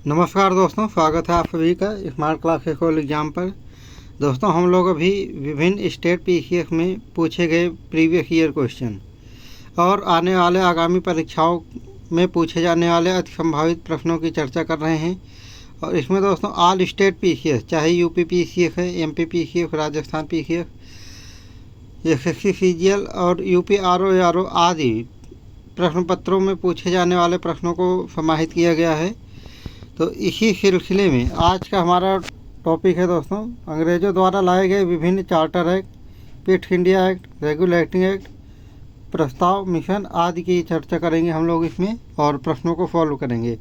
नमस्कार दोस्तों, स्वागत है आप सभी का स्मार्ट क्लास स्कूल एग्ज़ाम पर। दोस्तों, हम लोग अभी विभिन्न स्टेट पीसीएस में पूछे गए प्रीवियस ईयर क्वेश्चन और आने वाले आगामी परीक्षाओं में पूछे जाने वाले अति संभावित प्रश्नों की चर्चा कर रहे हैं। और इसमें दोस्तों ऑल स्टेट पीसीएस, चाहे यूपी पीसीएस है, MP PCS, Rajasthan PCS, SSC CGL और यूपी आरओ आदि प्रश्न पत्रों में पूछे जाने वाले प्रश्नों को समाहित किया गया है। तो इसी सिलसिले में आज का हमारा टॉपिक है दोस्तों, अंग्रेज़ों द्वारा लाए गए विभिन्न चार्टर एक्ट, पिट इंडिया एक्ट, रेगुलेटिंग एक्ट, प्रस्ताव, मिशन आदि की चर्चा करेंगे हम लोग इसमें और प्रश्नों को फॉलो करेंगे।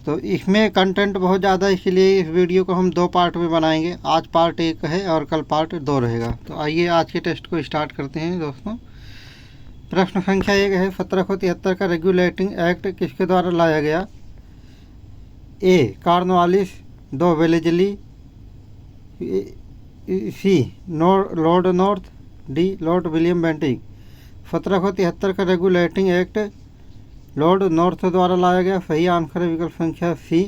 तो इसमें कंटेंट बहुत ज़्यादा है, इसलिए इस वीडियो को हम 2 पार्ट में बनाएंगे। आज पार्ट 1 है और कल पार्ट 2 रहेगा। तो आइए आज के टेस्ट को स्टार्ट करते हैं दोस्तों। प्रश्न संख्या 1 है, 1773 का रेगुलेटिंग एक्ट किसके द्वारा लाया गया? ए कॉर्नवालिस, दो Wellesley, C Lord North, D Lord William Bentinck. 1773 का रेगुलेटिंग एक्ट लॉर्ड नॉर्थ द्वारा लाया गया। सही आंसर है विकल्प संख्या सी।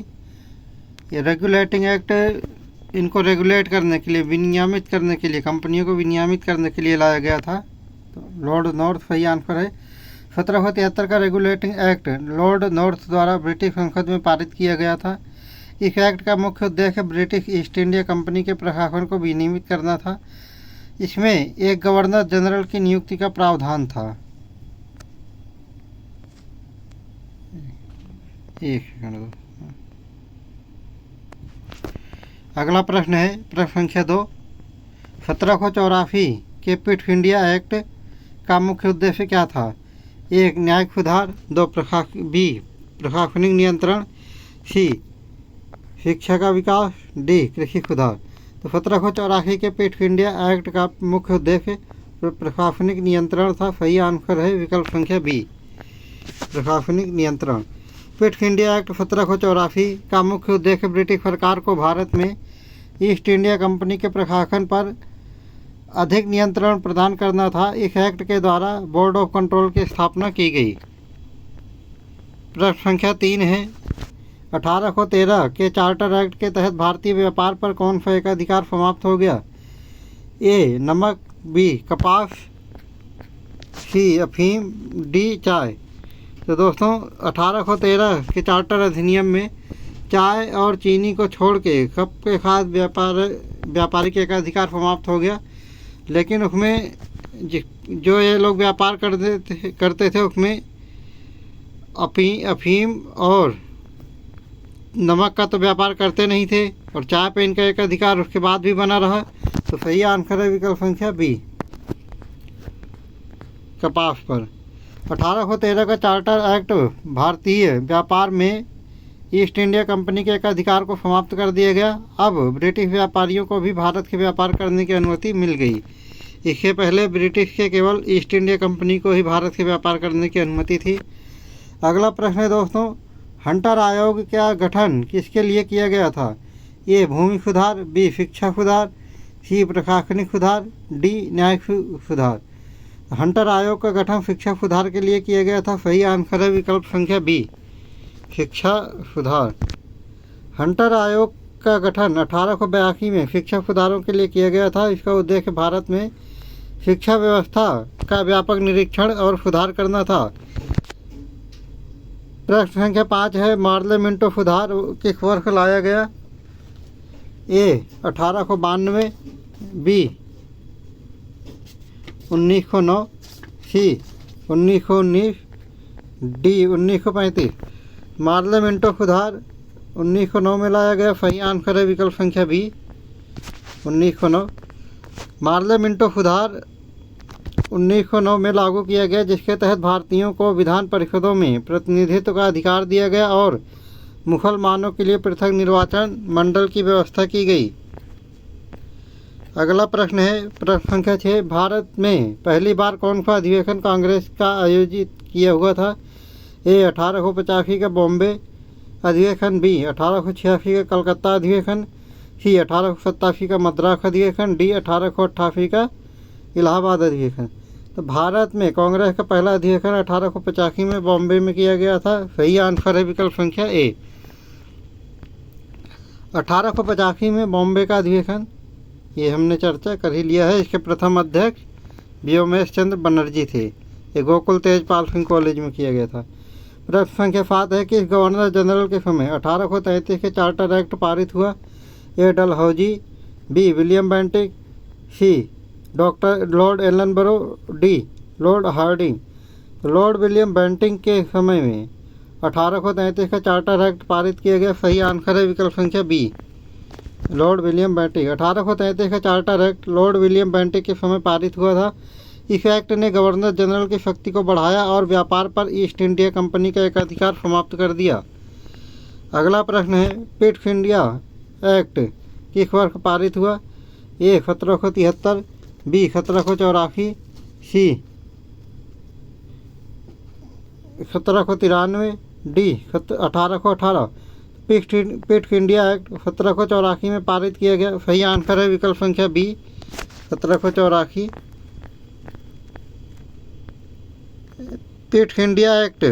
ये रेगुलेटिंग एक्ट इनको रेगुलेट करने के लिए, विनियमित करने के लिए, कंपनियों को विनियमित करने के लिए लाया गया था। तो लॉर्ड नॉर्थ सही आंसर है। 1773 का रेगुलेटिंग एक्ट लॉर्ड नॉर्थ द्वारा ब्रिटिश संसद में पारित किया गया था। इस एक्ट का मुख्य उद्देश्य ब्रिटिश ईस्ट इंडिया कंपनी के प्रशासन को विनियमित करना था। इसमें एक गवर्नर जनरल की नियुक्ति का प्रावधान था। एक सेकंड। अगला प्रश्न है प्रश्न संख्या 2, 1784 के पिट इंडिया एक्ट का मुख्य उद्देश्य क्या था? एक न्यायिक सुधार, दो प्रशासनिक नियंत्रण, सी शिक्षा का विकास, डी कृषि सुधार। तो 1784 के पिट इंडिया एक्ट का मुख्य उद्देश्य प्रशासनिक नियंत्रण था। सही आंसर है विकल्प संख्या बी, प्रशासनिक नियंत्रण। पिट इंडिया एक्ट 1784 का मुख्य उद्देश्य ब्रिटिश सरकार को भारत में ईस्ट इंडिया कंपनी के प्रशासन पर अधिक नियंत्रण प्रदान करना था। इस एक्ट के द्वारा बोर्ड ऑफ कंट्रोल की स्थापना की गई। प्रश्न संख्या 3 है, 1813 के चार्टर एक्ट के तहत भारतीय व्यापार पर कौन सा एकाधिकार समाप्त हो गया? ए नमक, बी कपास, सी अफीम, डी चाय। तो दोस्तों 1813 के चार्टर अधिनियम में चाय और चीनी को छोड़ के सबके साथ व्यापारिक एकाधिकार समाप्त हो गया। लेकिन उसमें जो ये लोग व्यापार करते थे उसमें अफीम और नमक का तो व्यापार करते नहीं थे और चाय पे इनका एक अधिकार उसके बाद भी बना रहा। तो सही आंसर है विकल्प संख्या बी, कपास पर। 1813 का चार्टर एक्ट भारतीय व्यापार में ईस्ट इंडिया कंपनी के एक अधिकार को समाप्त कर दिया गया। अब ब्रिटिश व्यापारियों को भी भारत के व्यापार करने की अनुमति मिल गई। इससे पहले ब्रिटिश के केवल ईस्ट इंडिया कंपनी को ही भारत के व्यापार करने की अनुमति थी। अगला प्रश्न है दोस्तों, हंटर आयोग का गठन किसके लिए किया गया था? ए भूमि सुधार, बी शिक्षा सुधार, सी प्रशासनिक सुधार, डी न्यायिक सुधार। हंटर आयोग का गठन शिक्षा सुधार के लिए किया गया था। सही आंसर है विकल्प संख्या बी, शिक्षा सुधार। हंटर आयोग का गठन 1882 में शिक्षा सुधारों के लिए किया गया था। इसका उद्देश्य भारत में शिक्षा व्यवस्था का व्यापक निरीक्षण और सुधार करना था। प्रश्न संख्या 5 है, मार्ले मिंटो सुधार किस वर्ष लाया गया? ए 1892, बी 1909, सी 1919, डी 1935। मार्ले मिंटो सुधार 1909 में लाया गया। सही आंसर है विकल्प संख्या बी, 1909। मार्ले मिंटो सुधार 1909 में लागू किया गया, जिसके तहत भारतीयों को विधान परिषदों में प्रतिनिधित्व का अधिकार दिया गया और मुसलमानों के लिए पृथक निर्वाचन मंडल की व्यवस्था की गई। अगला प्रश्न है प्रश्न संख्या 6, भारत में पहली बार कौन सा अधिवेशन कांग्रेस का आयोजित किया हुआ था? ए 1885 का बॉम्बे अधिवेशन, बी 1886 का कलकत्ता अधिवेशन, सी 1887 का मद्रास अधिवेशन, डी 1888 का इलाहाबाद अधिवेशन। तो भारत में कांग्रेस का पहला अधिवेशन 1885 में बॉम्बे में किया गया था। सही आंसर है विकल्प संख्या ए, 1885 में बॉम्बे का अधिवेशन, ये हमने चर्चा कर ही लिया है। इसके प्रथम अध्यक्ष व्योमेश चंद्र बनर्जी थे। ये गोकुल तेजपाल सिंह कॉलेज में किया गया था। प्रश्न संख्या 7 है कि इस गवर्नर जनरल के समय 1833 के चार्टर एक्ट पारित हुआ। A Dalhousie, B William Bentinck, C doctor Lord Ellenborough, D Lord Hardinge. Lord William Bentinck के समय में 1833 का चार्टर एक्ट पारित किया गया। सही आंसर है विकल्प संख्या बी, लॉर्ड विलियम बेंटिक। 1833 का charter act Lord William Bentinck के समय पारित हुआ था। इस एक्ट ने गवर्नर जनरल की शक्ति को बढ़ाया और व्यापार पर ईस्ट इंडिया कंपनी का एकाधिकार समाप्त कर दिया। अगला प्रश्न है, पिट इंडिया एक्ट किस वर्ष पारित हुआ? ए 1773, बी 1784, सी 1793, डी 1818। पिट इंडिया एक्ट 1784 में पारित किया गया। सही आंसर है विकल्प संख्या बी, 1784। पिट इंडिया एक्ट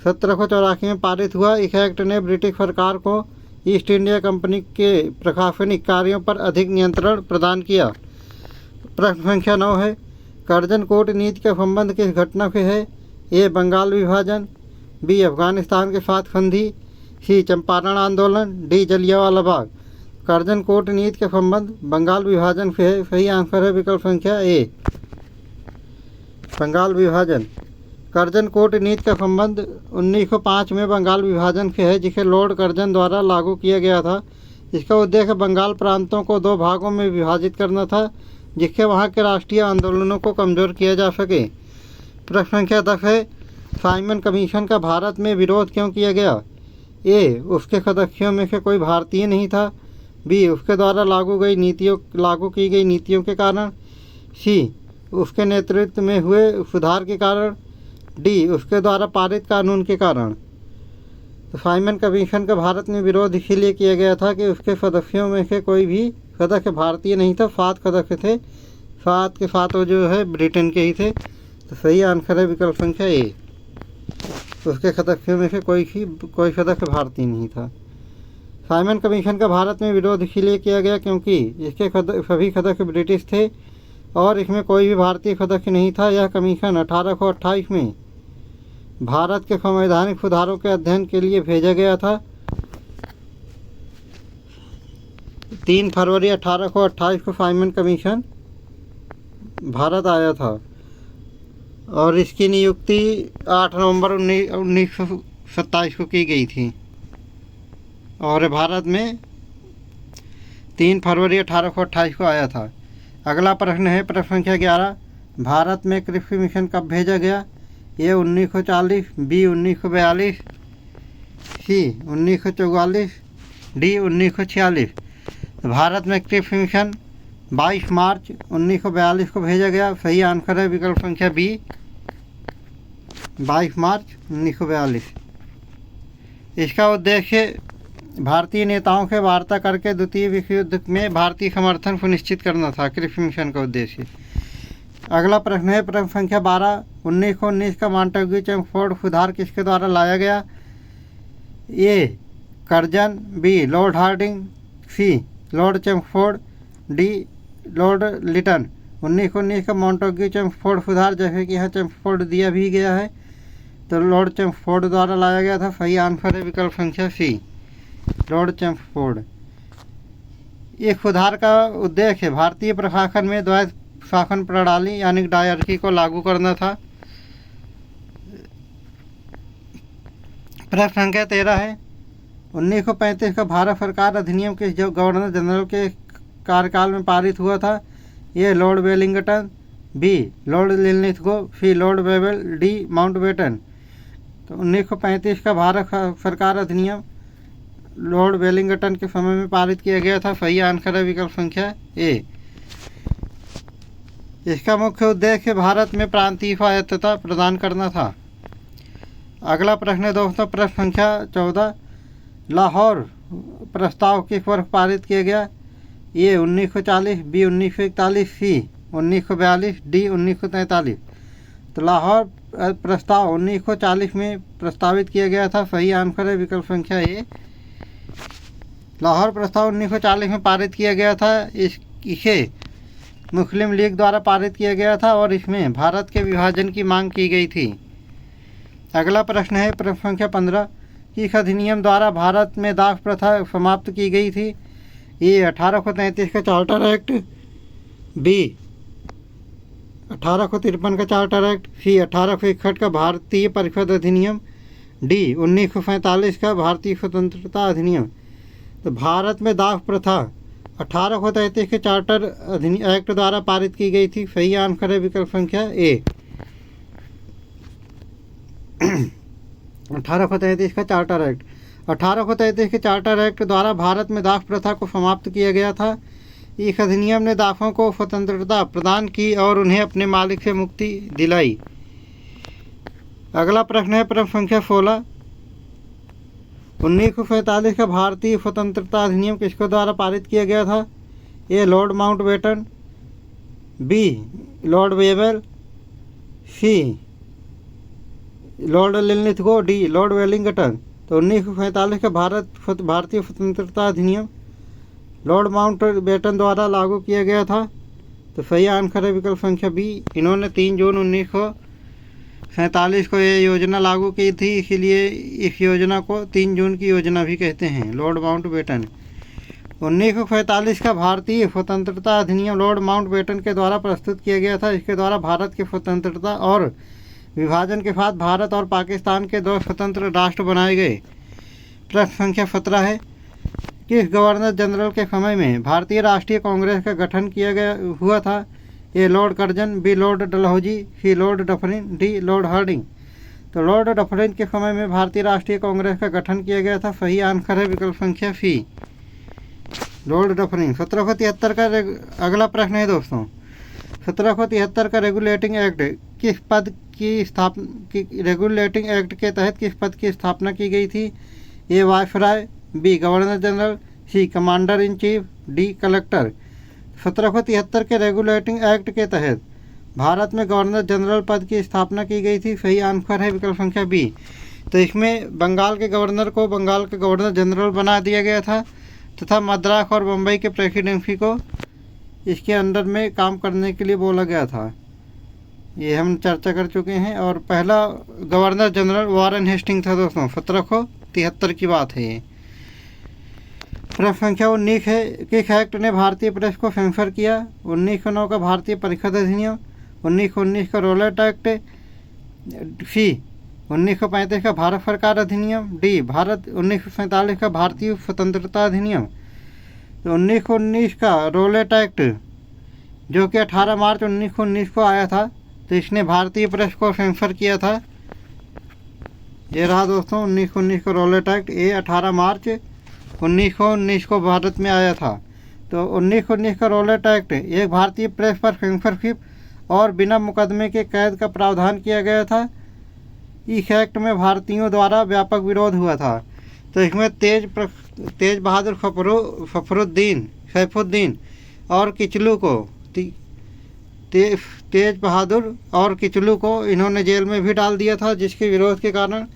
1784 में पारित हुआ। इस एक्ट ने ब्रिटिश सरकार को ईस्ट इंडिया कंपनी के प्रशासनिक कार्यों पर अधिक नियंत्रण प्रदान किया। प्रश्न संख्या 9 है, कर्जन कोट नीति का संबंध किस घटना से है? ए बंगाल विभाजन, बी अफगानिस्तान के साथ संधि, सी चंपारण आंदोलन, D Jallianwala Bagh. Curzon coat नीति का संबंध बंगाल विभाजन से है। सही आंसर है विकल्प संख्या ए, बंगाल विभाजन। कर्जन कोट नीति का संबंध 1905 में बंगाल विभाजन से है, जिसे लॉर्ड कर्जन द्वारा लागू किया गया था। इसका उद्देश्य बंगाल प्रांतों को 2 भागों में विभाजित करना था, जिससे वहां के राष्ट्रीय आंदोलनों को कमजोर किया जा सके। प्रश्न संख्या 10 है, साइमन कमीशन का भारत में विरोध क्यों किया गया? ए उसके सदस्यों में से कोई भारतीय नहीं था, बी उसके द्वारा लागू की गई नीतियों के कारण, सी उसके नेतृत्व में हुए सुधार के कारण, डी उसके द्वारा पारित कानून के कारण। तो साइमन कमीशन का भारत में विरोध इसीलिए किया गया था कि उसके सदस्यों में से कोई भी सदस्य भारतीय नहीं था। 7 सदस्य थे, 7 के 7 जो है ब्रिटेन के ही थे। तो सही आंसर है विकल्प संख्या ए, उसके सदस्यों में से कोई सदस्य भारतीय नहीं था। साइमन कमीशन का भारत में विरोध इसीलिए किया गया क्योंकि इसके सभी सदस्य ब्रिटिश थे और इसमें कोई भी भारतीय सदस्य नहीं था। यह कमीशन 1828 में भारत के संवैधानिक सुधारों के अध्ययन के लिए भेजा गया था। 3 फरवरी 1828 को साइमन कमीशन भारत आया था और इसकी नियुक्ति 8 नवंबर 1927 को की गई थी और भारत में 3 फरवरी 1828 को आया था। अगला प्रश्न है, प्रश्न संख्या 11, भारत में कृषि मिशन कब भेजा गया? ए 1940, बी 1942, सी 1944, डी 1946। भारत में कृषि मिशन 22 मार्च 1942 को भेजा गया। सही आंसर है विकल्प संख्या बी, 22 मार्च 1942। इसका उद्देश्य भारतीय नेताओं से वार्ता करके द्वितीय विश्व युद्ध में भारतीय समर्थन सुनिश्चित करना था, कृषि मिशन का उद्देश्य। अगला प्रश्न है, प्रश्न संख्या 12, 1919 का मॉन्टेग्यू चेम्सफोर्ड सुधार किसके द्वारा लाया गया? A Curzon, B Lord Hardinge, C Lord Chelmsford, D Lord Lytton. 1919 का मॉन्टेग्यू चेम्सफोर्ड सुधार, जैसे कि यहाँ चेम्सफोर्ड दिया भी गया है, तो लॉर्ड चेम्सफोर्ड द्वारा लाया गया था। सही आंसर है विकल्प संख्या सी, लॉर्ड चेम्सफोर्ड। इस सुधार का उद्देश्य भारतीय प्रशासन में द्वैत शासन प्रणाली यानी डायरकी को लागू करना था। प्रश्न संख्या 13 है, 1935 का भारत सरकार अधिनियम किस गवर्नर जनरल के कार्यकाल में पारित हुआ था? A Lord Willingdon, B Lord Linlithgow, C Lord Wavell, D Mountbatten. तो 1935 का भारत सरकार अधिनियम लॉर्ड वेलिंगटन के समय में पारित किया गया था। सही आंसर है विकल्प संख्या ए। इसका मुख्य उद्देश्य भारत में प्रांतीय स्वायत्तता प्रदान करना था। अगला प्रश्न है दोस्तों, प्रश्न संख्या 14, लाहौर प्रस्ताव किस वर्ष पारित किया गया? ए 1940, बी 1941, सी 1942, डी 1943। तो लाहौर प्रस्ताव 1940 में प्रस्तावित किया गया था। सही आंसर है विकल्प संख्या ए, लाहौर प्रस्ताव 1940 में पारित किया गया था। इसे मुस्लिम लीग द्वारा पारित किया गया था और इसमें भारत के विभाजन की मांग की गई थी। अगला प्रश्न है प्रश्न संख्या 15, किस अधिनियम द्वारा भारत में दास प्रथा समाप्त की गई थी? ए 1833 का चार्टर एक्ट, बी 1853 का चार्टर एक्ट, सी 1861 का भारतीय परिषद अधिनियम, डी 1947 का भारतीय स्वतंत्रता अधिनियम। तो भारत में दास प्रथा 1833 के चार्टर एक्ट द्वारा पारित की गई थी। सही आंसर है विकल्प संख्या ए 1833 का चार्टर एक्ट। 1833 के चार्टर एक्ट द्वारा भारत में दास प्रथा को समाप्त किया गया था। इस अधिनियम ने दासों को स्वतंत्रता प्रदान की और उन्हें अपने मालिक से मुक्ति दिलाई। अगला प्रश्न है प्रश्न संख्या 16, 1947 का भारतीय स्वतंत्रता अधिनियम किसके द्वारा पारित किया गया था? A Lord Mountbatten, B Lord Wavell, C Lord Linlithgow, D Lord Willingdon. तो 1947 का भारतीय स्वतंत्रता अधिनियम लॉर्ड माउंटबेटन द्वारा लागू किया गया था। तो सही आंसर है विकल्प संख्या बी। इन्होंने 3 जून 1947 को ये योजना लागू की थी, इसीलिए इस योजना को 3 जून की योजना भी कहते हैं, लॉर्ड माउंटबेटन। 1947 का भारतीय स्वतंत्रता अधिनियम लॉर्ड माउंटबेटन के द्वारा प्रस्तुत किया गया था। इसके द्वारा भारत की स्वतंत्रता और विभाजन के बाद भारत और पाकिस्तान के 2 स्वतंत्र राष्ट्र बनाए गए। प्रश्न संख्या 17 है, किस गवर्नर जनरल के समय में भारतीय राष्ट्रीय कांग्रेस का गठन किया गया हुआ था? A Lord Curzon, B Lord Dalhousie, C Lord Dufferin, D Lord Hardinge. तो लॉर्ड डफरिन के समय में भारतीय राष्ट्रीय कांग्रेस का गठन किया गया था। सही आंसर है विकल्प संख्या सी, लॉर्ड डफरिन। 1773 का अगला प्रश्न है दोस्तों, 1773 का रेगुलेटिंग एक्ट किस पद की रेगुलेटिंग एक्ट के तहत किस पद की स्थापना की गई थी? A viceroy, B governor general, C commander in chief, D collector. 1773 के रेगुलेटिंग एक्ट के तहत भारत में गवर्नर जनरल पद की स्थापना की गई थी। सही आंसर है विकल्प संख्या बी। तो इसमें बंगाल के गवर्नर को बंगाल के गवर्नर जनरल बना दिया गया था तथा मद्रास और मुंबई के प्रेसिडेंसी को इसके अंडर में काम करने के लिए बोला गया था। ये हम चर्चा कर चुके हैं। और पहला गवर्नर जनरल वारेन हेस्टिंग था दोस्तों, 1773 की बात है ये। प्रश्न संख्या 19 है, किस एक्ट ने भारतीय प्रेस को सेंसर किया? 1909 का भारतीय परिषद अधिनियम, 1919 का रॉलेट एक्ट, सी 1935 का भारत सरकार अधिनियम, डी 1947 का भारतीय स्वतंत्रता अधिनियम। तो 1919 का रॉलेट एक्ट जो कि 18 मार्च 1919 को आया था, तो इसने भारतीय प्रेस को सेंसर किया था। ये रहा दोस्तों 1919 का रॉलेट एक्ट। ये 18 मार्च 1919 को भारत में आया था। तो 1919 का रॉलेट एक्ट एक भारतीय प्रेस पर सेंसरशिप और बिना मुकदमे के कैद का प्रावधान किया गया था। इस एक्ट में भारतीयों द्वारा व्यापक विरोध हुआ था। तो इसमें तेज बहादुर सैफुद्दीन और किचलू को तेज बहादुर और किचलू को इन्होंने जेल में भी डाल दिया था, जिसके विरोध के कारण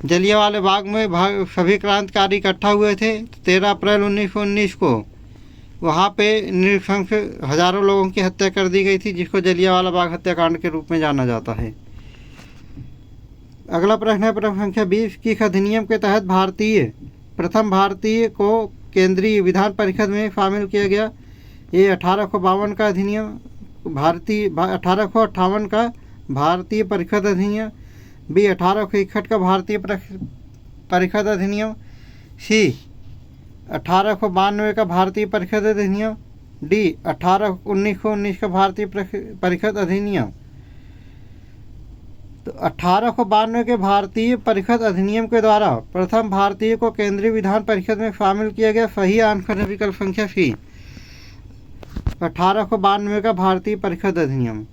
जलियांवाला बाग में सभी क्रांतिकारी इकट्ठा हुए थे। 13 अप्रैल 1919 को वहाँ पे निरंकुश हजारों लोगों की हत्या कर दी गई थी, जिसको जलियांवाला बाग हत्याकांड के रूप में जाना जाता है। अगला प्रश्न है प्रश्न संख्या 20, किस अधिनियम के तहत प्रथम भारतीय को केंद्रीय विधान परिषद में शामिल किया गया? ये 1852 का अधिनियम, 1858 का भारतीय परिषद अधिनियम, बी 1861 का भारतीय परिषद अधिनियम, सी 1892 का भारतीय परिषद अधिनियम, डी 1919 का भारतीय परिषद अधिनियम। तो 1892 के भारतीय परिषद अधिनियम के द्वारा प्रथम भारतीय को केंद्रीय विधान परिषद में शामिल किया गया। सही आंसर है विकल्प संख्या सी, 1892 का भारतीय परिषद अधिनियम।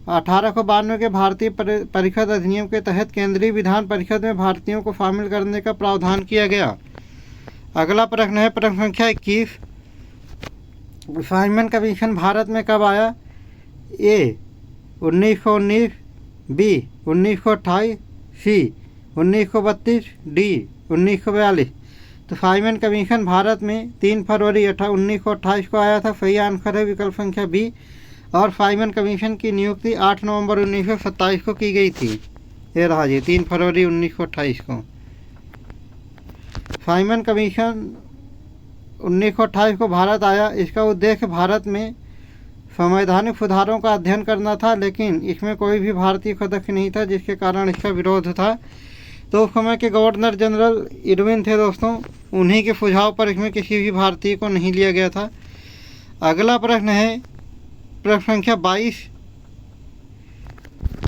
1892 के भारतीय परिषद अधिनियम के तहत केंद्रीय विधान परिषद में भारतीयों को शामिल करने का प्रावधान किया गया। अगला प्रश्न है प्रश्न संख्या 21, साइमन कमीशन भारत में कब आया? ए 1919, बी 1928, सी 1932, डी 1942। तो साइमन कमीशन भारत में 3 फरवरी 1928 को आया था। सही आंसर है विकल्प संख्या बी। और साइमन कमीशन की नियुक्ति 8 नवंबर 1927 को की गई थी। ये रहा जी 3 फरवरी 1928 को। साइमन कमीशन 1928 को भारत आया। इसका उद्देश्य भारत में संवैधानिक सुधारों का अध्ययन करना था, लेकिन इसमें कोई भी भारतीय सदस्य नहीं था, जिसके कारण इसका विरोध था। तो उस समय के गवर्नर जनरल इरविन थे दोस्तों, उन्हीं के सुझाव पर इसमें किसी भी भारतीय को नहीं लिया गया था। अगला प्रश्न है प्रश्न संख्या 22।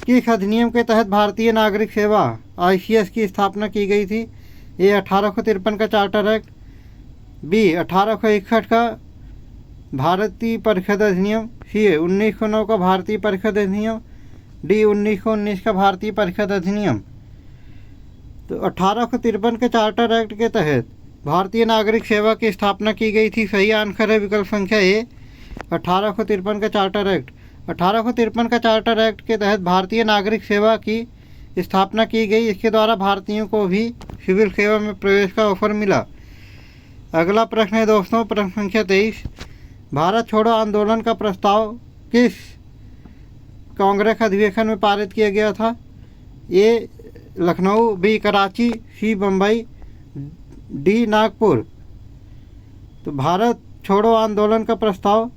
किस अधिनियम के तहत भारतीय नागरिक सेवा ICS की स्थापना की गई थी? ए 1853 का चार्टर एक्ट, बी 1861 का भारतीय परिषद अधिनियम, सी 1909 का भारतीय परिषद अधिनियम, डी 1919 का भारतीय परिषद अधिनियम। तो 1853 के चार्टर एक्ट के तहत भारतीय नागरिक सेवा की स्थापना की गई थी। सही आंसर है विकल्प संख्या ए 1853 का चार्टर एक्ट। 1853 का चार्टर एक्ट के तहत भारतीय नागरिक सेवा की स्थापना की गई। इसके द्वारा भारतीयों को भी सिविल सेवा में प्रवेश का अवसर मिला। अगला प्रश्न है दोस्तों प्रश्न संख्या 23। भारत छोड़ो आंदोलन का प्रस्ताव किस कांग्रेस अधिवेशन में पारित किया गया था? ए लखनऊ, बी कराची, सी बम्बई, डी नागपुर। तो भारत छोड़ो आंदोलन का प्रस्ताव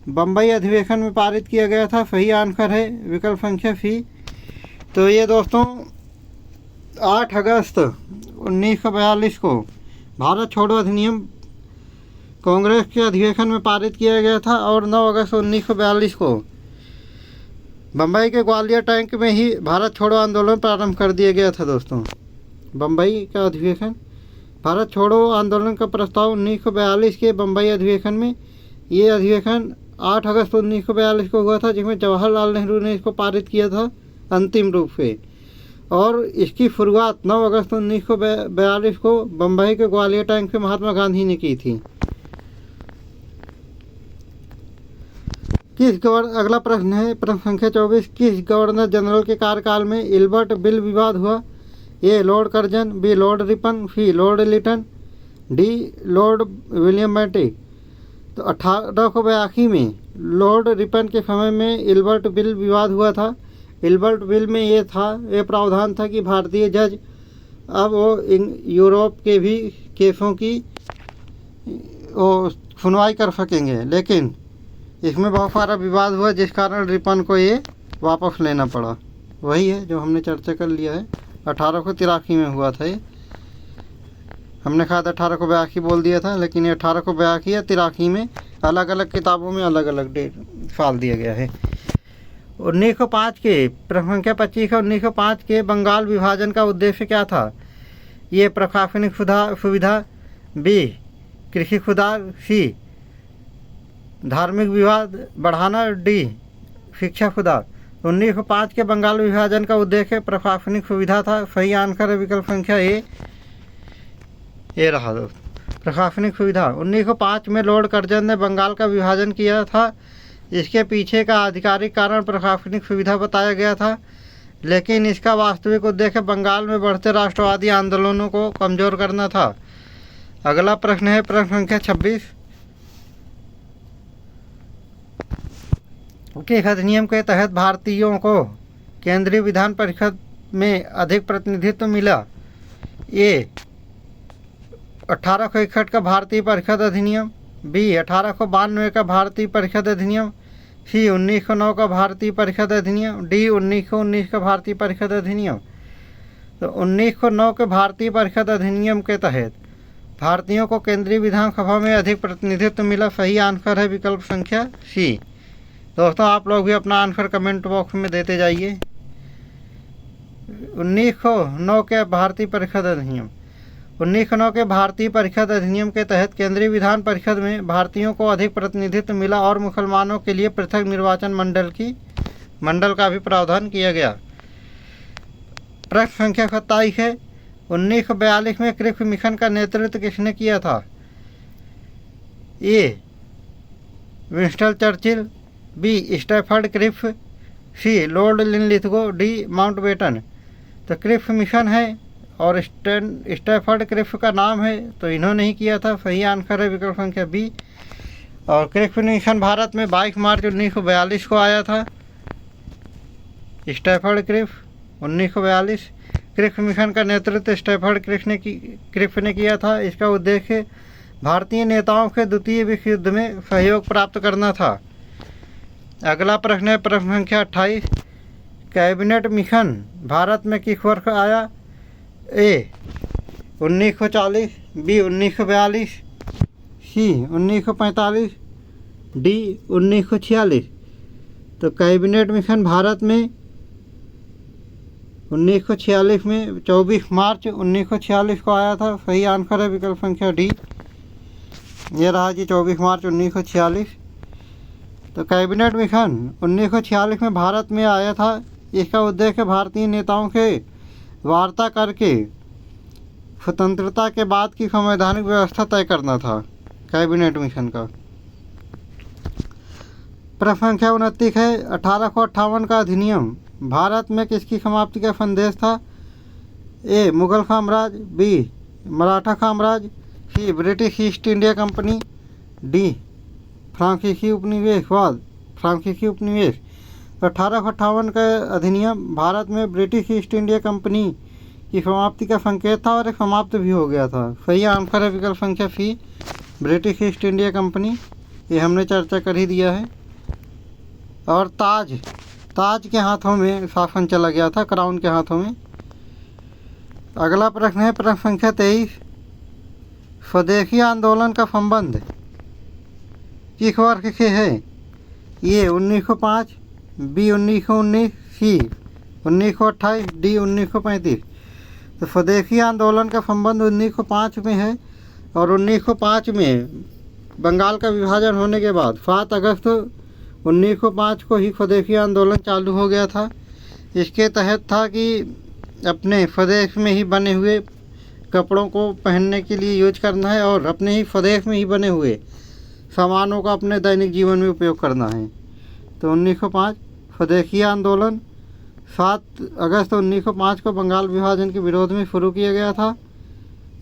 बम्बई अधिवेशन में पारित किया गया था। सही आंसर है विकल्प संख्या सी। तो ये दोस्तों 8 अगस्त 1942 को भारत छोड़ो अधिनियम कांग्रेस के अधिवेशन में पारित किया गया था और 9 अगस्त 1942 को बम्बई के ग्वालियर टैंक में ही भारत छोड़ो आंदोलन प्रारंभ कर दिया गया था। दोस्तों बम्बई का अधिवेशन, भारत छोड़ो आंदोलन का प्रस्ताव 1942 के बम्बई अधिवेशन में, ये अधिवेशन 8 अगस्त 1942 को हुआ था, जिसमें जवाहरलाल नेहरू ने इसको पारित किया था अंतिम रूप से। और इसकी शुरुआत 9 अगस्त 1942 को बम्बई के ग्वालियर टैंक से महात्मा गांधी ने की थी। अगला प्रश्न है प्रश्न संख्या 24। किस गवर्नर जनरल के कार्यकाल में इल्बर्ट बिल विवाद हुआ? A Lord Curzon, B Lord Ripon, C Lord Lytton, D Lord William Bentinck. तो 1882 में लॉर्ड रिपन के समय में इल्बर्ट बिल विवाद हुआ था। इल्बर्ट बिल में ये प्रावधान था कि भारतीय जज अब वो यूरोप के भी केसों की सुनवाई कर सकेंगे, लेकिन इसमें बहुत सारा विवाद हुआ, जिस कारण रिपन को ये वापस लेना पड़ा। वही है जो हमने चर्चा कर लिया है। 1883 में हुआ था ये। हमने कहा था 1882 बोल दिया था, लेकिन ये 1882 या 83 में अलग अलग किताबों में अलग अलग डेट साल दिया गया है। 1905 के प्रश्न संख्या 25 है। 1905 के बंगाल विभाजन का उद्देश्य क्या था? ये प्रशासनिक सुविधा, बी कृषि सुधार, सी धार्मिक विवाद बढ़ाना, डी शिक्षा सुधार। 1905 के बंगाल विभाजन का उद्देश्य प्रशासनिक सुविधा था। सही आंसर है विकल्प संख्या ए। ये रहा दोस्त प्रशासनिक सुविधा। 1905 में लॉर्ड कर्जन ने बंगाल का विभाजन किया था। इसके पीछे का आधिकारिक कारण प्रशासनिक सुविधा बताया गया था, लेकिन इसका वास्तविक उद्देश्य बंगाल में बढ़ते राष्ट्रवादी आंदोलनों को कमज़ोर करना था। अगला प्रश्न है प्रश्न संख्या 26। किस अधिनियम के तहत भारतीयों को केंद्रीय विधान परिषद में अधिक प्रतिनिधित्व मिला? ए 1861 का भारतीय परिषद अधिनियम, बी 1892 का भारतीय परिषद अधिनियम, सी 1909 का भारतीय परिषद अधिनियम, डी 1919 का भारतीय परिषद अधिनियम। तो 1909 के भारतीय परिषद अधिनियम के तहत भारतीयों को केंद्रीय विधानसभा में अधिक प्रतिनिधित्व मिला। सही आंसर है विकल्प संख्या सी। दोस्तों आप लोग भी अपना आंसर कमेंट बॉक्स में देते जाइए। 1909 के भारतीय परिषद अधिनियम। 1909 के भारतीय परिषद अधिनियम के तहत केंद्रीय विधान परिषद में भारतीयों को अधिक प्रतिनिधित्व मिला और मुसलमानों के लिए पृथक निर्वाचन मंडल का भी प्रावधान किया गया। प्रश्न संख्या 27 है। 1942 में क्रिप्स मिशन का नेतृत्व किसने किया था? A Winston Churchill, B Stafford Cripps, C Lord Linlithgow, D Mountbatten. तो क्रिप्स मिशन है और स्टैफर्ड क्रिप्स का नाम है, तो इन्होंने ही किया था। सही आंसर है विकल्प संख्या बी। और क्रिप्स मिशन भारत में 22 मार्च 1942 को आया था। Stafford Cripps 1942। क्रिप्स मिशन का नेतृत्व स्टैफर्ड क्रिप्स ने किया था। इसका उद्देश्य भारतीय नेताओं के द्वितीय विश्व युद्ध में सहयोग प्राप्त करना था। अगला प्रश्न है प्रश्न संख्या 28। कैबिनेट मिशन भारत में किस वर्ष आया? ए 1940, बी 1942, सी 1945, डी 1946। तो कैबिनेट मिशन भारत में 1946 में 24 मार्च 1946 को आया था। सही आंसर है विकल्प संख्या डी। ये रहा जी 24 मार्च 1946। तो कैबिनेट मिशन 1946 में भारत में आया था। इसका उद्देश्य भारतीय नेताओं के वार्ता करके स्वतंत्रता के बाद की संवैधानिक व्यवस्था तय करना था कैबिनेट मिशन का। प्रश्न संख्या 29 है 1858 का अधिनियम भारत में किसकी समाप्ति का संदेश था? ए मुगल साम्राज्य, बी मराठा साम्राज्य, C British East India company, D फ्रांसीसी उपनिवेश। 1858 का अधिनियम भारत में ब्रिटिश ईस्ट इंडिया कंपनी की समाप्ति का संकेत था और समाप्त भी हो गया था। सही आंसर है विकल्प संख्या सी, ब्रिटिश ईस्ट इंडिया कंपनी। ये हमने चर्चा कर ही दिया है। और ताज के हाथों में शासन चला गया था, क्राउन के हाथों में। अगला प्रश्न है प्रश्न संख्या 23। स्वदेशी आंदोलन का संबंध किस वर्ष से है? ये 1905, बी 1919, सी 1928, डी 1935। तो स्वदेशी आंदोलन का संबंध 1905 में है। और 1905 में बंगाल का विभाजन होने के बाद 7 अगस्त 1905 को ही स्वदेशी आंदोलन चालू हो गया था। इसके तहत था कि अपने स्वदेश में ही बने हुए कपड़ों को पहनने के लिए यूज करना है और अपने ही स्वदेश में ही बने हुए सामानों का अपने दैनिक जीवन में उपयोग करना है। तो 1905 स्वदेशी आंदोलन 7 अगस्त 1905 को बंगाल विभाजन के विरोध में शुरू किया गया था।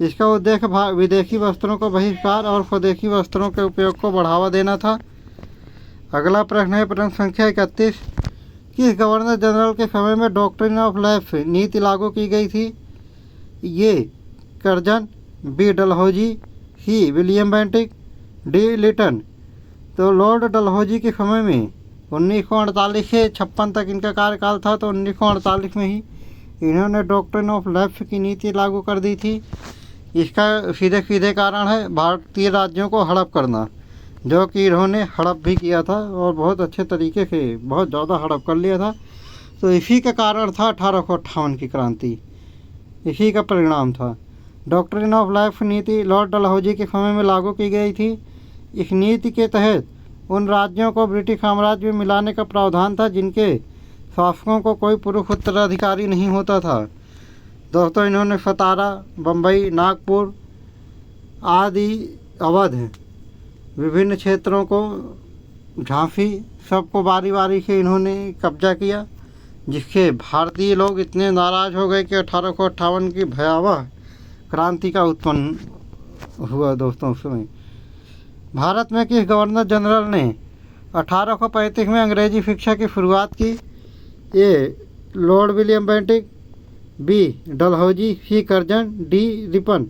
इसका उद्देश्य विदेशी वस्त्रों का बहिष्कार और स्वदेशी वस्त्रों के उपयोग को बढ़ावा देना था। अगला प्रश्न है प्रश्न संख्या 31। किस गवर्नर जनरल के समय में डॉक्ट्रिन ऑफ लैप्स नीति लागू की गई थी? ये Curzon, B Dalhousie, C William Bentinck, D Lytton. तो लॉर्ड डलहौजी के समय में 1948 से 56 तक इनका कार्यकाल था। तो 1948 में ही इन्होंने डॉक्ट्रिन ऑफ लैप्स की नीति लागू कर दी थी। इसका सीधे कारण है भारतीय राज्यों को हड़प करना, जो कि इन्होंने हड़प भी किया था और बहुत अच्छे तरीके से बहुत ज़्यादा हड़प कर लिया था। तो इसी का कारण था 1858 की क्रांति, इसी का परिणाम था। डॉक्ट्रिन ऑफ लैप्स नीति लॉर्ड डलहौजी के समय में लागू की गई थी। इस नीति के तहत उन राज्यों को ब्रिटिश साम्राज्य में मिलाने का प्रावधान था जिनके शासकों को कोई पुरुष उत्तराधिकारी नहीं होता था। दोस्तों, इन्होंने सतारा, बम्बई, नागपुर आदि अवध विभिन्न क्षेत्रों को, झांसी, सबको बारी बारी से इन्होंने कब्जा किया, जिससे भारतीय लोग इतने नाराज़ हो गए कि 1858 की भयावह क्रांति का उत्पन्न हुआ। दोस्तों, उस समय भारत में किस गवर्नर जनरल ने 1835 में अंग्रेजी शिक्षा की शुरुआत की? A Lord William Bentinck, B Dalhousie, C Curzon, D Ripon.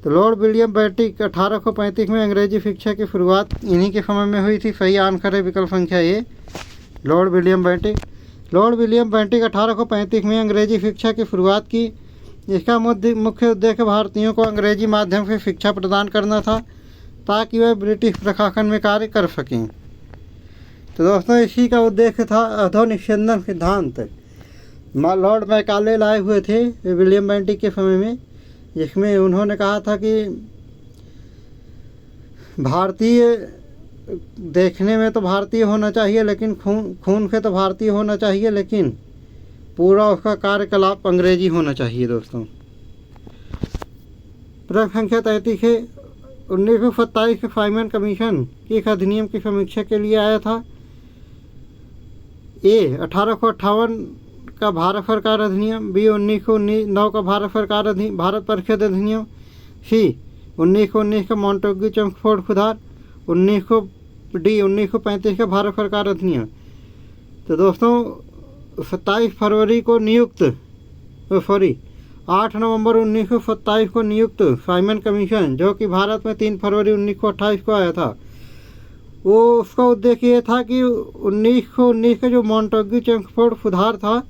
तो लॉर्ड विलियम बेंटिक 1835 में अंग्रेजी शिक्षा की शुरुआत इन्हीं के समय में हुई थी। सही आंसर है विकल्प संख्या A, Lord William Bentinck. Lord William Bentinck 1835 में अंग्रेजी शिक्षा की शुरुआत की। इसका मुख्य उद्देश्य भारतीयों को अंग्रेजी माध्यम से शिक्षा प्रदान करना था ताकि वह ब्रिटिश प्रशासन में कार्य कर सकें। तो दोस्तों, इसी का उद्देश्य था अधोनिषेधन सिद्धांत लॉर्ड मैकाले लाए हुए थे विलियम बेंटिक के समय में, जिसमें उन्होंने कहा था कि भारतीय देखने में तो भारतीय होना चाहिए, लेकिन खून से तो भारतीय होना चाहिए, लेकिन पूरा उसका कार्यकलाप अंग्रेजी होना चाहिए। दोस्तों, प्रश्न संख्या 33 है 1927 के साइमन कमीशन किस अधिनियम की समीक्षा के लिए आया था? ए 1858 का भारत सरकार अधिनियम, बी 1909 का भारत परिषद अधिनियम, सी 1919 का मॉन्टेग्यू चेम्सफोर्ड सुधार, 1935 का भारत सरकार अधिनियम। तो दोस्तों 27 फरवरी को नियुक्त 8 नवंबर 1927 को नियुक्त साइमन कमीशन, जो कि भारत में 3 फरवरी 1928 को आया था, वो उसका उद्देश्य ये था कि 1919 का जो मॉन्टेग्यू चेम्सफोर्ड सुधार था,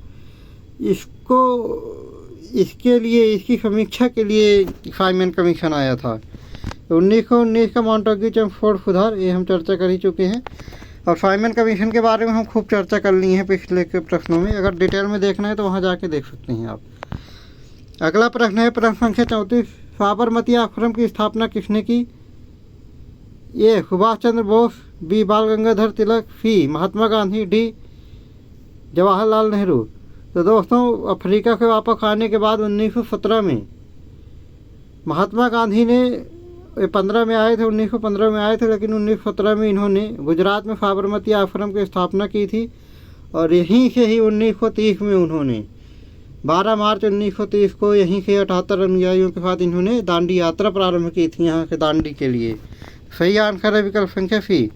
इसके लिए, इसकी समीक्षा के लिए साइमन कमीशन आया था। 1919 का मॉन्टेग्यू चेम्सफोर्ड सुधार, ये हम चर्चा कर ही चुके हैं। और साइमन कमीशन के बारे में हम खूब चर्चा कर ली है पिछले के प्रश्नों में। अगर डिटेल में देखना है तो वहाँ जाके देख सकते हैं आप। अगला प्रश्न है प्रश्न संख्या 34, साबरमती आश्रम की स्थापना किसने की? ए सुभाष चंद्र बोस, बी बाल गंगाधर तिलक, सी महात्मा गांधी, डी जवाहरलाल नेहरू। तो दोस्तों अफ्रीका से वापस आने के बाद 1917 में महात्मा गांधी ने 15 में आए थे, 1915 में आए थे, लेकिन 1917 में इन्होंने गुजरात में साबरमती आश्रम की स्थापना की थी। और यहीं से ही 1930 में उन्होंने 12 मार्च 1930 को यहीं से 78 अनुयायियों के साथ इन्होंने दांडी यात्रा प्रारंभ की थी यहाँ से दांडी के लिए। सही आंसर है विकल्प संख्या सी,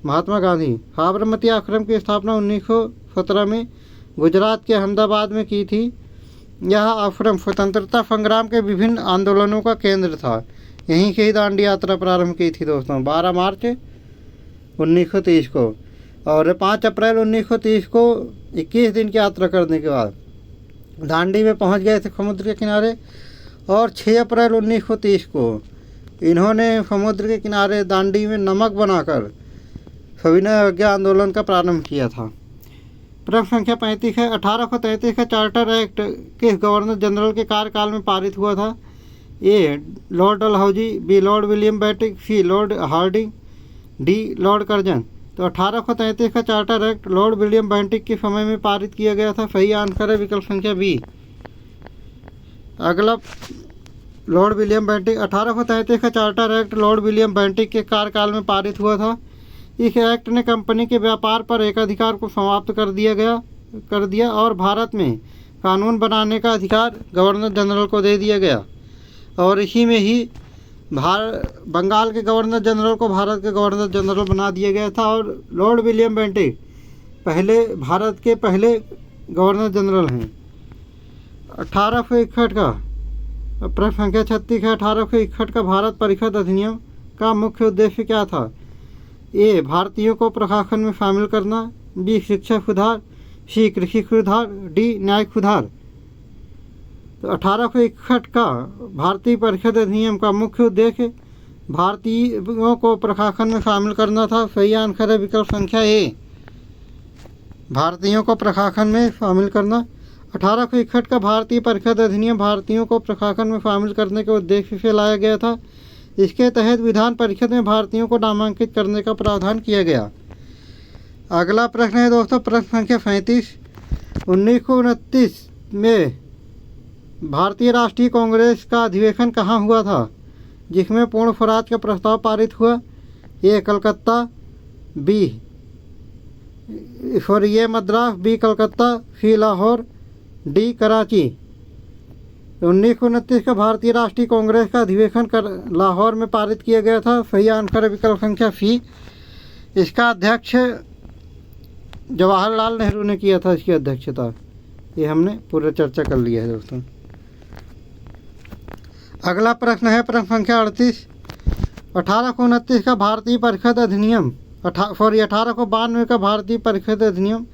महात्मा गांधी। साबरमती आश्रम की स्थापना 1917 में गुजरात के अहमदाबाद में की थी। यह आश्रम स्वतंत्रता संग्राम के विभिन्न आंदोलनों का केंद्र था। यहीं से ही दांडी यात्रा प्रारंभ की थी दोस्तों 12 मार्च 1930 को। और 5 अप्रैल 1930 को 21 दिन की यात्रा करने के बाद दांडी में पहुंच गए थे समुद्र के किनारे। और 6 अप्रैल 1930 को इन्होंने समुद्र के किनारे दांडी में नमक बनाकर सविनय अवज्ञा आंदोलन का प्रारंभ किया था। प्रश्न संख्या 35 है, 1833 का चार्टर एक्ट किस गवर्नर जनरल के कार्यकाल में पारित हुआ था? A Lord Dalhousie, B Lord William Bentinck, C Lord Hardinge, D Lord Curzon. तो 1833 का charter act Lord William Bentinck के समय में पारित किया गया था। सही आंसर है विकल्प संख्या बी। अगला लॉर्ड विलियम बेंटिक, 1833 का charter act Lord William Bentinck के कार्यकाल में पारित हुआ था। इस एक्ट ने कंपनी के व्यापार पर एकाधिकार को समाप्त कर दिया और भारत में कानून बनाने का अधिकार गवर्नर जनरल को दे दिया गया। और इसी में ही बंगाल के गवर्नर जनरल को भारत के गवर्नर जनरल बना दिया गया था। और लॉर्ड विलियम बेंटिक भारत के पहले गवर्नर जनरल हैं। 1861 का प्रश्न संख्या 36 है, 1861 का भारत परिषद अधिनियम का मुख्य उद्देश्य क्या था? ए भारतीयों को प्रशासन में शामिल करना, बी शिक्षा सुधार, सी कृषि सुधार, डी न्यायिक सुधार। तो 1861 का भारतीय परिषद अधिनियम का मुख्य उद्देश्य भारतीयों को प्रशासन में शामिल करना था। सही आंसर है विकल्प संख्या ए, भारतीयों को प्रशासन में शामिल करना। 1861 का भारतीय परिषद अधिनियम भारतीयों को प्रशासन में शामिल करने के उद्देश्य से लाया गया था। इसके तहत विधान परिषद में भारतीयों को नामांकित करने का प्रावधान किया गया। अगला प्रश्न है दोस्तों प्रश्न संख्या 37, 1929 में भारतीय राष्ट्रीय कांग्रेस का अधिवेशन कहाँ हुआ था जिसमें पूर्ण स्वराज का प्रस्ताव पारित हुआ? ए कलकत्ता, ए मद्रास, बी कलकत्ता, सी लाहौर, डी कराची। 1929 का भारतीय राष्ट्रीय कांग्रेस का अधिवेशन लाहौर में पारित किया गया था। सही आंसर है विकल्प संख्या सी। इसका अध्यक्ष जवाहरलाल नेहरू ने किया था, इसकी अध्यक्षता। ये हमने पूरा चर्चा कर लिया है दोस्तों। अगला प्रश्न है प्रश्न संख्या 38, 1829 का भारतीय परिषद अधिनियम 1892 का भारतीय परिषद अधिनियम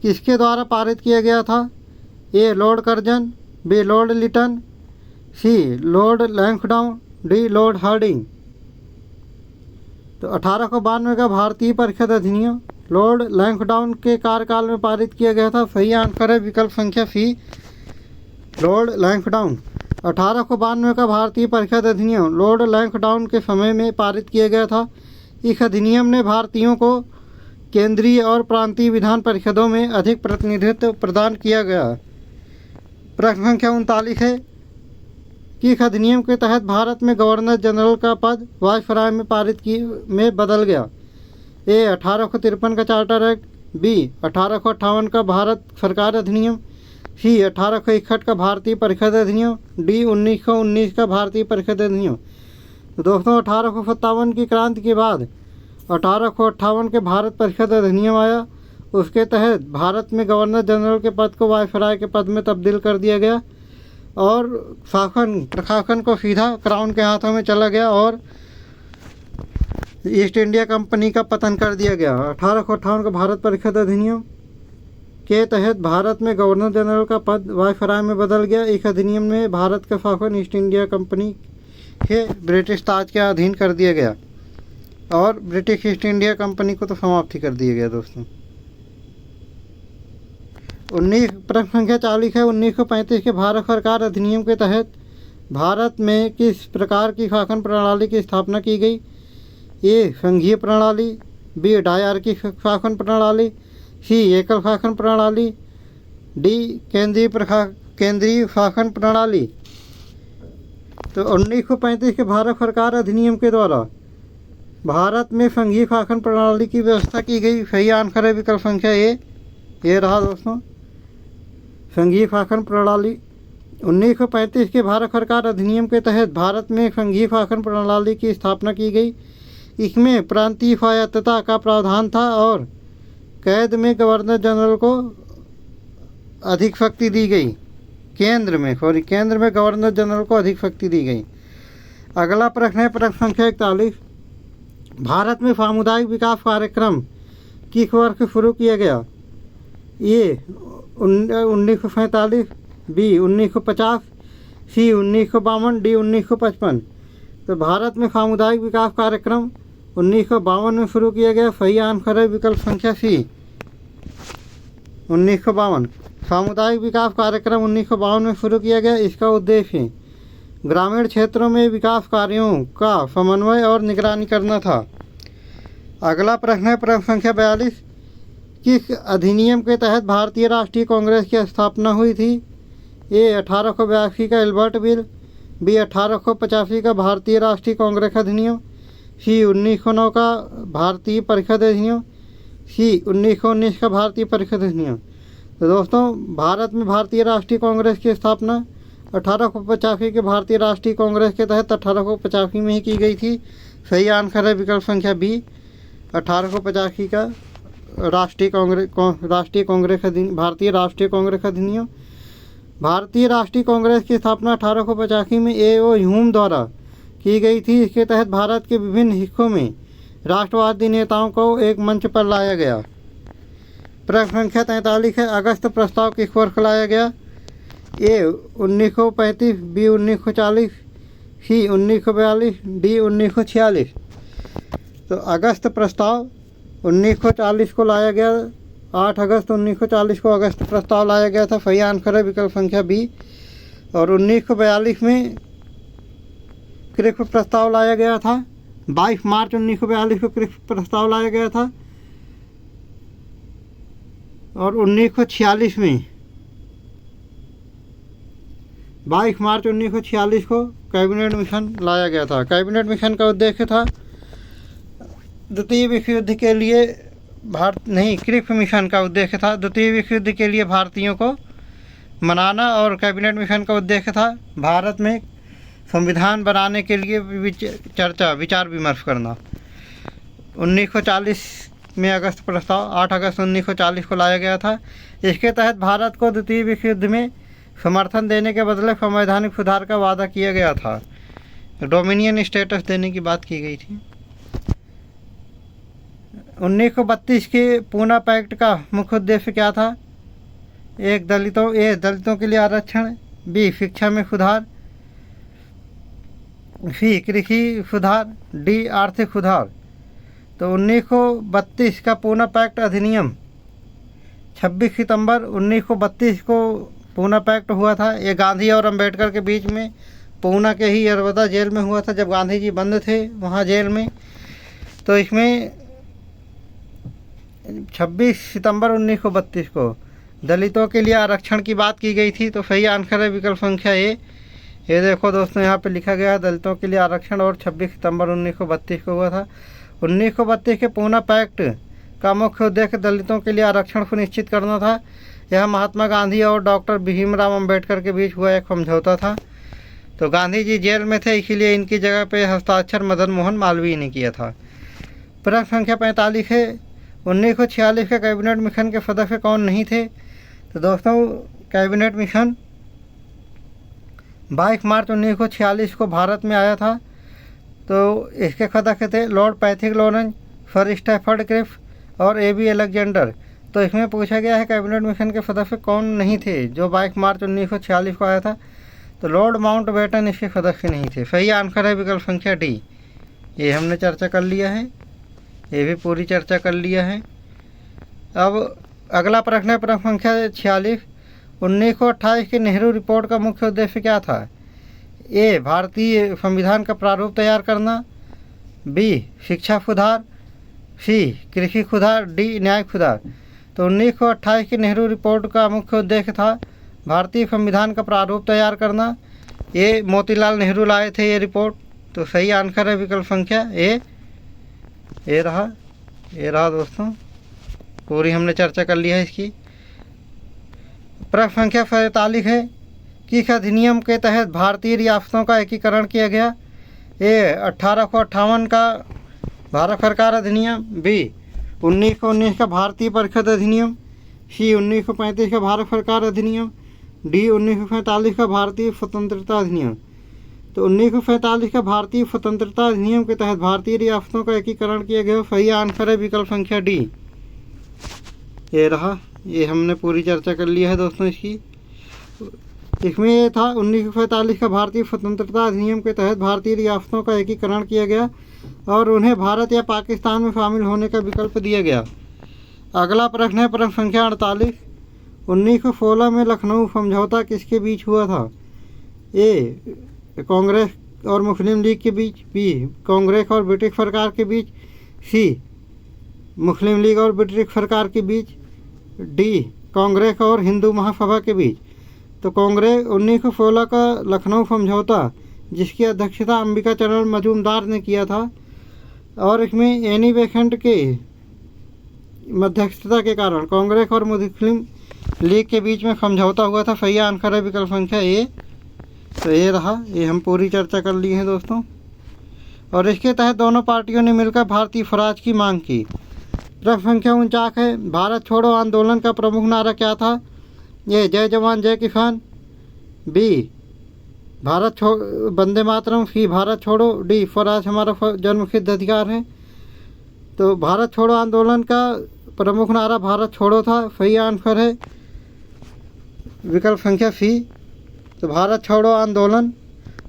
किसके द्वारा पारित किया गया था? A Lord Curzon, B Lord Lytton, C Lord Lansdowne, D Lord Hardinge. तो 1892 का भारतीय परिषद अधिनियम लॉर्ड लैंसडाउन के कार्यकाल में पारित किया गया था। सही आंसर है विकल्प संख्या सी, लॉर्ड लैंसडाउन। 1892 का भारतीय परिषद अधिनियम लॉर्ड लैंसडाउन के समय में पारित किया गया था। इस अधिनियम ने भारतीयों को केंद्रीय और प्रांतीय विधान परिषदों में अधिक प्रतिनिधित्व प्रदान किया गया। प्रश्न संख्या 39 है कि इस अधिनियम के तहत भारत में गवर्नर जनरल का पद वायसराय में में बदल गया। ए 1853 का चार्टर एक्ट, बी 1858 का भारत सरकार अधिनियम, सी 1861 का भारतीय परिषद अधिनियम, डी 1919 का भारतीय परिषद अधिनियम। तो दोस्तों 1857 की क्रांति के बाद 1858 के भारत परिषद अधिनियम आया। उसके तहत भारत में गवर्नर जनरल के पद को वायसराय के पद में तब्दील कर दिया गया और प्रशासन को सीधा क्राउन के हाथों में चला गया और ईस्ट इंडिया कंपनी का पतन कर दिया गया। 1858 का भारत परिषद अधिनियम के तहत भारत में गवर्नर जनरल का पद वायसराय में बदल गया। इस अधिनियम में भारत का शासन ईस्ट इंडिया कंपनी के ब्रिटिश ताज के अधीन कर दिया गया और ब्रिटिश ईस्ट इंडिया कंपनी को तो समाप्त ही कर दिया गया। दोस्तों 19 संख्या 40 है। 1935 के भारत सरकार अधिनियम के तहत भारत में किस प्रकार की शासन प्रणाली की स्थापना की गई? ए संघीय प्रणाली, बी डायरकी शासन प्रणाली, सी एकल शासन प्रणाली, डी केंद्रीय शासन प्रणाली। तो 1935 के भारत सरकार अधिनियम के द्वारा भारत में संघीय शासन प्रणाली की व्यवस्था की गई। सही आंसर है विकल्प संख्या ए, ये रहा दोस्तों संघीय शासन प्रणाली। 1935 के भारत सरकार अधिनियम के तहत भारत में संघीय शासन प्रणाली की स्थापना की गई। इसमें प्रांतीय स्वायत्तता का प्रावधान था और कैद में गवर्नर जनरल को अधिक शक्ति दी गई। केंद्र में गवर्नर जनरल को अधिक शक्ति दी गई। अगला प्रश्न है प्रश्न संख्या 41। भारत में सामुदायिक विकास कार्यक्रम किस वर्ष शुरू किया गया? ए 1947, बी 1950, सी 1952, डी 1955। तो भारत में सामुदायिक विकास कार्यक्रम 1952 में शुरू किया गया। सही आंसर है विकल्प संख्या सी 1952। सामुदायिक विकास कार्यक्रम 1952 में शुरू किया गया। इसका उद्देश्य ग्रामीण क्षेत्रों में विकास कार्यों का समन्वय और निगरानी करना था। अगला प्रश्न है प्रश्न संख्या 42। किस अधिनियम के तहत भारतीय राष्ट्रीय कांग्रेस की स्थापना हुई थी? ए 1882 का एल्बर्ट बिल, बी 1885 का भारतीय राष्ट्रीय कांग्रेस अधिनियम, सी 1909 का भारतीय परिषद अधिनियम, सी 1919 का भारतीय परिषद अधिनियम। तो दोस्तों भारत में भारतीय राष्ट्रीय कांग्रेस की स्थापना 1885 के भारतीय राष्ट्रीय कांग्रेस के तहत 1885 में ही की गई थी। सही आंसर है विकल्प संख्या बी 1885 का भारतीय राष्ट्रीय कांग्रेस अधिनियम। भारतीय राष्ट्रीय कांग्रेस की स्थापना 1885 में ए.ओ. ह्यूम द्वारा की गई थी। इसके तहत भारत के विभिन्न हिस्सों में राष्ट्रवादी नेताओं को एक मंच पर लाया गया। प्रश्न संख्या 43 है। अगस्त प्रस्ताव किस वर्ष लाया गया? ए 1935, बी 1940, सी 1942, डी 1946। तो अगस्त प्रस्ताव 1940 को लाया गया। 8 अगस्त 1940 को अगस्त प्रस्ताव लाया गया था। सही आंसर है विकल्प संख्या बी। और 1942 में क्रिफ प्रस्ताव लाया गया था। 22 मार्च 1942 को क्रिफ प्रस्ताव लाया गया था। और 1946 में 22 मार्च 1946 को कैबिनेट मिशन लाया गया था। कैबिनेट मिशन का उद्देश्य था द्वितीय विश्व युद्ध के लिए क्रिफ मिशन का उद्देश्य था द्वितीय विश्व युद्ध के लिए भारतीयों को मनाना और कैबिनेट मिशन का उद्देश्य था भारत में संविधान बनाने के लिए विचार विमर्श करना। 1940 में अगस्त प्रस्ताव 8 अगस्त 1940 को लाया गया था। इसके तहत भारत को द्वितीय विश्व युद्ध में समर्थन देने के बदले संवैधानिक सुधार का वादा किया गया था। डोमिनियन स्टेटस देने की बात की गई थी। 1932 के पूना पैक्ट का मुख्य उद्देश्य क्या था? दलितों के लिए आरक्षण, बी शिक्षा में सुधार, सी कृषि सुधार, डी आर्थिक सुधार। तो 1932 का पूना पैक्ट अधिनियम 26 सितंबर 1932 को पूना पैक्ट हुआ था। ये गांधी और अंबेडकर के बीच में पूना के ही यरवदा जेल में हुआ था जब गांधी जी बंद थे वहाँ जेल में। तो इसमें 26 सितंबर 1932 को दलितों के लिए आरक्षण की बात की गई थी। तो सही आंसर है विकल्प संख्या ए। ये देखो दोस्तों यहाँ पे लिखा गया है दलितों के लिए आरक्षण और 26 सितंबर 1932 को हुआ था। 1932 के पूना पैक्ट का मुख्य उद्देश्य दलितों के लिए आरक्षण सुनिश्चित करना था। यह महात्मा गांधी और डॉक्टर भीमराव अंबेडकर के बीच हुआ एक समझौता था। तो गांधी जी जेल में थे, इसीलिए इनकी जगह पे हस्ताक्षर मदन मोहन मालवीय ने किया था। प्रश्न संख्या 45 है, 1946 के कैबिनेट मिशन के सदस्य कौन नहीं थे? तो दोस्तों, कैबिनेट मिशन 22 मार्च 1946 को भारत में आया था। तो इसके सदस्य थे Lord Pethick Lawrence, sir Stafford Cripps और ए बी अलेक्जेंडर। तो इसमें पूछा गया है कैबिनेट मिशन के सदस्य कौन नहीं थे जो 22 मार्च 1946 को आया था? तो लॉर्ड माउंटबेटन इसके सदस्य नहीं थे। सही आंसर है विकल्प संख्या डी। ये हमने चर्चा कर लिया है, ये भी पूरी चर्चा कर लिया है। अब अगला प्रश्न है प्रश्न संख्या 46, 1928 की नेहरू रिपोर्ट का मुख्य उद्देश्य क्या था? ए, भारतीय संविधान का प्रारूप तैयार करना, बी, शिक्षा सुधार, सी, कृषि सुधार, डी, न्याय सुधार। तो 1928 की नेहरू रिपोर्ट का मुख्य उद्देश्य था भारतीय संविधान का प्रारूप तैयार करना। ये मोतीलाल नेहरू लाए थे ये रिपोर्ट। तो सही आंसर है विकल्प संख्या ए। ये रहा दोस्तों, पूरी हमने चर्चा कर ली है इसकी। प्रश्न संख्या 47 है, किस अधिनियम के तहत भारतीय रियासतों का एकीकरण किया गया? ए, 1858 का भारत सरकार अधिनियम, बी, 1919 का भारतीय परिषद अधिनियम, सी, 1935 का भारत सरकार अधिनियम, डी, 1947 का भारतीय स्वतंत्रता अधिनियम। तो 1947 का भारतीय स्वतंत्रता अधिनियम के तहत भारतीय रियासतों का एकीकरण किया गया। सही आंसर है विकल्प संख्या डी। ये रहा, ये हमने पूरी चर्चा कर लिया है दोस्तों इसकी। इसमें ये था 1947 का भारतीय स्वतंत्रता अधिनियम के तहत भारतीय रियासतों का एकीकरण किया गया और उन्हें भारत या पाकिस्तान में शामिल होने का विकल्प दिया गया। अगला प्रश्न है प्रश्न संख्या 48, 1916 में लखनऊ समझौता किसके बीच हुआ था? ए, कांग्रेस और मुस्लिम लीग के बीच, बी, कांग्रेस और ब्रिटिश सरकार के बीच, सी, मुस्लिम लीग और ब्रिटिश सरकार के बीच, डी, कांग्रेस और हिंदू महासभा के बीच। तो कांग्रेस 1916 का लखनऊ समझौता जिसकी अध्यक्षता अंबिका चरण मजूमदार ने किया था और इसमें एनी बेसेंट के मध्यस्थता के कारण कांग्रेस और मुस्लिम लीग के बीच में समझौता हुआ था। सही आंसर है विकल्प संख्या ए। तो ये रहा, ये हम पूरी चर्चा कर ली है दोस्तों। और इसके तहत दोनों पार्टियों ने मिलकर भारतीय स्वराज की मांग की। प्रश्न संख्या 49 है, भारत छोड़ो आंदोलन का प्रमुख नारा क्या था? ये, जय जवान जय किसान, बी, भारत वंदे मातरम, सी, भारत छोड़ो, डी, स्वराज हमारा जन्मसिद्ध अधिकार है। तो भारत छोड़ो आंदोलन का प्रमुख नारा भारत छोड़ो था। सही आंसर है विकल्प संख्या सी। तो भारत छोड़ो आंदोलन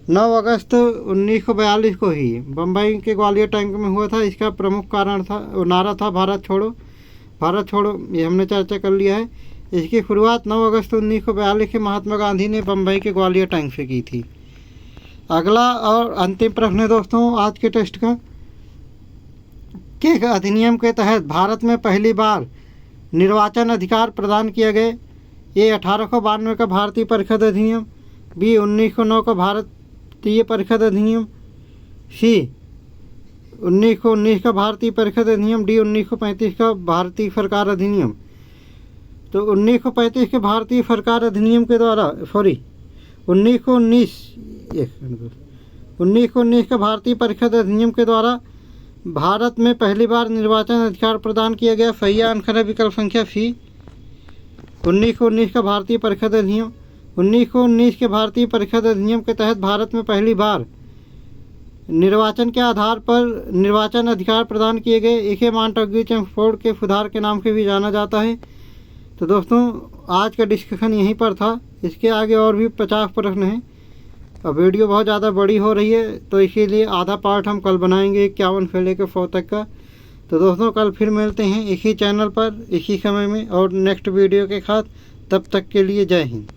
9 अगस्त 1942 को ही बम्बई के ग्वालियर टैंक में हुआ था। इसका प्रमुख कारण था, नारा था भारत छोड़ो। भारत छोड़ो ये हमने चर्चा कर लिया है। इसकी शुरुआत 9 अगस्त 1942 के महात्मा गांधी ने बम्बई के ग्वालियर टैंक से की थी। अगला और अंतिम प्रश्न है दोस्तों आज के टेस्ट का, किस अधिनियम के तहत भारत में पहली बार निर्वाचन अधिकार प्रदान किए गए? ये 1892 का भारतीय परिषद अधिनियम, बी, 1909 का भारतीय परिषद अधिनियम, सी, 1919 का भारतीय परिषद अधिनियम, डी, 1935 का भारतीय सरकार अधिनियम। तो 1935 के भारतीय सरकार अधिनियम के द्वारा 1919 का भारतीय परिषद अधिनियम के द्वारा भारत में पहली बार निर्वाचन अधिकार प्रदान किया गया। सही आंसर है विकल्प संख्या सी। 1919 का भारतीय परिषद अधिनियम, 1919 के भारतीय परिषद अधिनियम के तहत भारत में पहली बार निर्वाचन के आधार पर निर्वाचन अधिकार प्रदान किए गए। इसे मॉन्टेग्यू चेम्सफोर्ड के सुधार के नाम से भी जाना जाता है। तो दोस्तों आज का डिस्कशन यहीं पर था। इसके आगे और भी 50 प्रश्न हैं। अब वीडियो बहुत ज़्यादा बड़ी हो रही है तो इसीलिए आधा पार्ट हम कल बनाएंगे 51 से लेकर 100 तक का। तो दोस्तों कल फिर मिलते हैं इसी चैनल पर इसी समय में और नेक्स्ट वीडियो के साथ। तब तक के लिए जय हिंद।